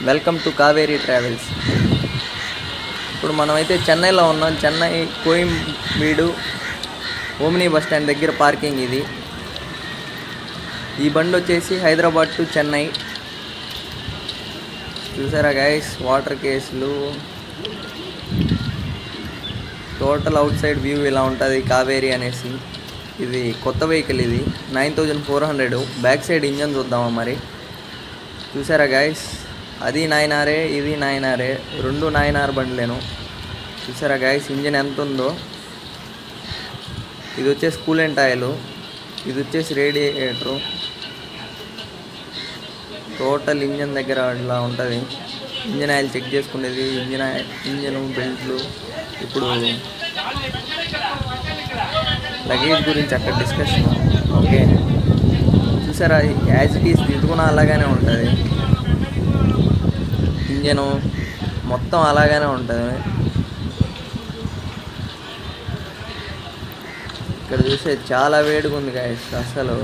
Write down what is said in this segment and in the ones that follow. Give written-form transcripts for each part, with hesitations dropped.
Welcome to Kaveri travels. ఇప్పుడు మనమైతే చెన్నైలో ఉన్నాం. Chennai Koyambedu omni bus stand దగ్గర పార్కింగ్ ఇది. ఈ బండి వచ్చేసి హైదరాబాద్ టు చెన్నై. చూసారా గైస్, వాటర్ కేసులు, టోటల్ అవుట్ సైడ్ వ్యూ ఇలా ఉంటుంది కావేరీ అనేసి. ఇది కొత్త వెహికల్, ఇది 9400. బ్యాక్ సైడ్ ఇంజన్ చూద్దామా మరి. చూసారా గైస్, అది 9R, ఇది 9R, రెండు 9R బండ్లేను. చూసారా గైస్ ఇంజన్ ఎంత ఉందో. ఇది వచ్చేసి కూలెంట్ ఆయిల్, ఇది వచ్చేసి రేడియేటరు. టోటల్ ఇంజన్ దగ్గర ఇలా ఉంటుంది. ఇంజన్ ఆయిల్ చెక్ చేసుకునేది, ఇంజన్ బెల్ట్లు. ఇప్పుడు లగేజ్ గురించి అక్కడ డిస్కషన్. ఓకే, చూసారా యాజ్ ఇట్ ఈస్ ఇది కూడా అలాగానే ఉంటుంది. ఇంజను మొత్తం అలాగానే ఉంటుంది. ఇక్కడ చూస్తే చాలా వేడిగా ఉంది గాయస్. అసలు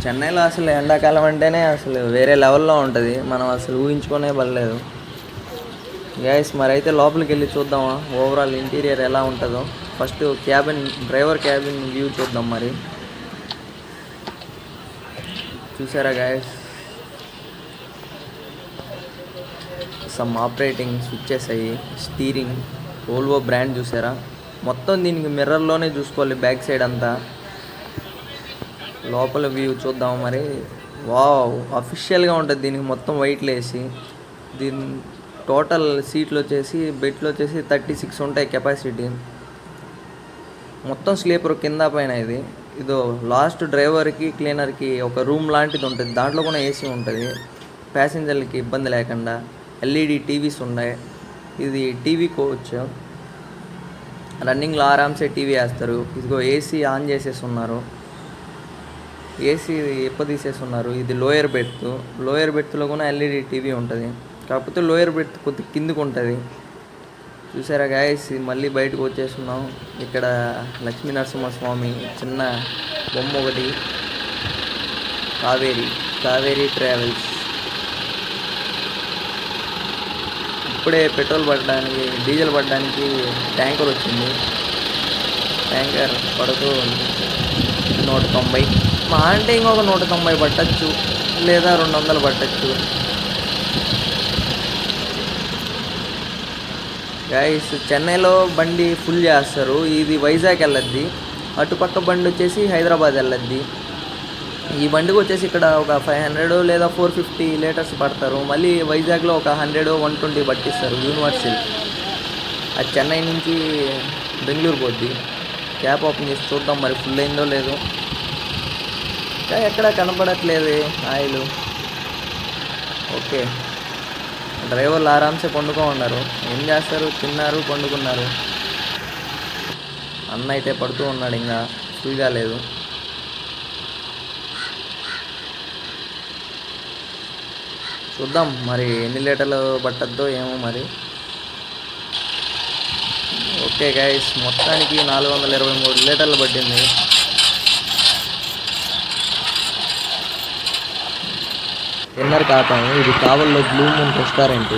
చెన్నైలో అసలు ఎండాకాలం అంటేనే అసలు వేరే లెవెల్లో ఉంటుంది. మనం అసలు ఊహించుకునే పడలేదు గాయస్. మరి అయితే లోపలికి వెళ్ళి చూద్దామా ఓవరాల్ ఇంటీరియర్ ఎలా ఉంటుందో. ఫస్ట్ డ్రైవర్ క్యాబిన్ వ్యూ చూద్దాం మరి. చూసారా గాయస్, సమ్ ఆపరేటింగ్ స్విచ్చెస్ అయ్యి, స్టీరింగ్, వోల్వో బ్రాండ్ చూసారా. మొత్తం దీనికి మిర్రర్లోనే చూసుకోవాలి బ్యాక్ సైడ్ అంతా. లోపల వ్యూ చూద్దాం మరి. వావ్, అఫీషియల్గా ఉంటుంది దీనికి మొత్తం వైట్లు వేసి. దీని టోటల్ సీట్లు వచ్చేసి బెడ్లు వచ్చేసి 36 ఉంటాయి కెపాసిటీ. మొత్తం స్లీపర్ కింద పైన. ఇదో లాస్ట్ డ్రైవర్కి క్లీనర్కి ఒక రూమ్ లాంటిది ఉంటుంది, దాంట్లో కూడా ఏసీ ఉంటుంది ప్యాసింజర్లకి ఇబ్బంది లేకుండా. ఎల్ఈడి టీవీస్ ఉన్నాయి. ఇది టీవీ కోచ్, రన్నింగ్లో ఆరామ్సే టీవీ వేస్తారు. ఇదిగో ఏసీ ఆన్ చేసేసి ఉన్నారు, ఏసీ తీసేస్తున్నారు. ఇది లోయర్ బెర్త్, లోయర్ బెర్త్లో కూడా ఎల్ఈడి టీవీ ఉంటుంది. కాకపోతే లోయర్ బెర్త్ కొద్దిగా కిందికి ఉంటుంది. చూసారా గాయస్, మళ్ళీ బయటకు వచ్చేస్తున్నాం. ఇక్కడ లక్ష్మీ నరసింహస్వామి చిన్న బొమ్మ ఒకటి. కావేరీ ట్రావెల్స్. ఇప్పుడే పెట్రోల్ పడడానికి, డీజిల్ పడడానికి ట్యాంకర్ వచ్చింది. ట్యాంకర్ పడుతూ 190, మా అంటే ఇంకొక 190 పట్టచ్చు, లేదా 200 పట్టచ్చు. గైస్ చెన్నైలో బండి ఫుల్ చేస్తారు. ఇది వైజాగ్ వెళ్ళద్ది, అటుపక్క బండి వచ్చేసి హైదరాబాద్ వెళ్ళద్ది. ఈ బండికి వచ్చేసి ఇక్కడ ఒక 500 లేదా 450 లీటర్స్ పడతారు. మళ్ళీ వైజాగ్లో ఒక 100, 120 పట్టిస్తారు యూనివర్సల్. అది చెన్నై నుంచి బెంగళూరు పోద్ది. క్యాప్ ఓపెన్ చేసి చూద్దాం మరి ఫుల్ అయిందో లేదో. ఇంకా ఎక్కడా కనపడట్లేదు ఆయిల్. ఓకే, డ్రైవర్లు ఆరామ్సే పండుకో ఉన్నారు. ఏం చేస్తారు, తిన్నారు, పండుకున్నారు. అన్న అయితే పడుతూ ఉన్నాడు, ఇంకా ఫుల్గా లేదు. చూద్దాం మరి ఎన్ని లీటర్లు పట్టద్దో ఏమో మరి. ఓకే గైస్, మొత్తానికి 423 లీటర్లు పట్టింది. డిన్నర్ కాపాము. ఇది కావల్లో బ్లూ మూన్ రెస్టారెంట్.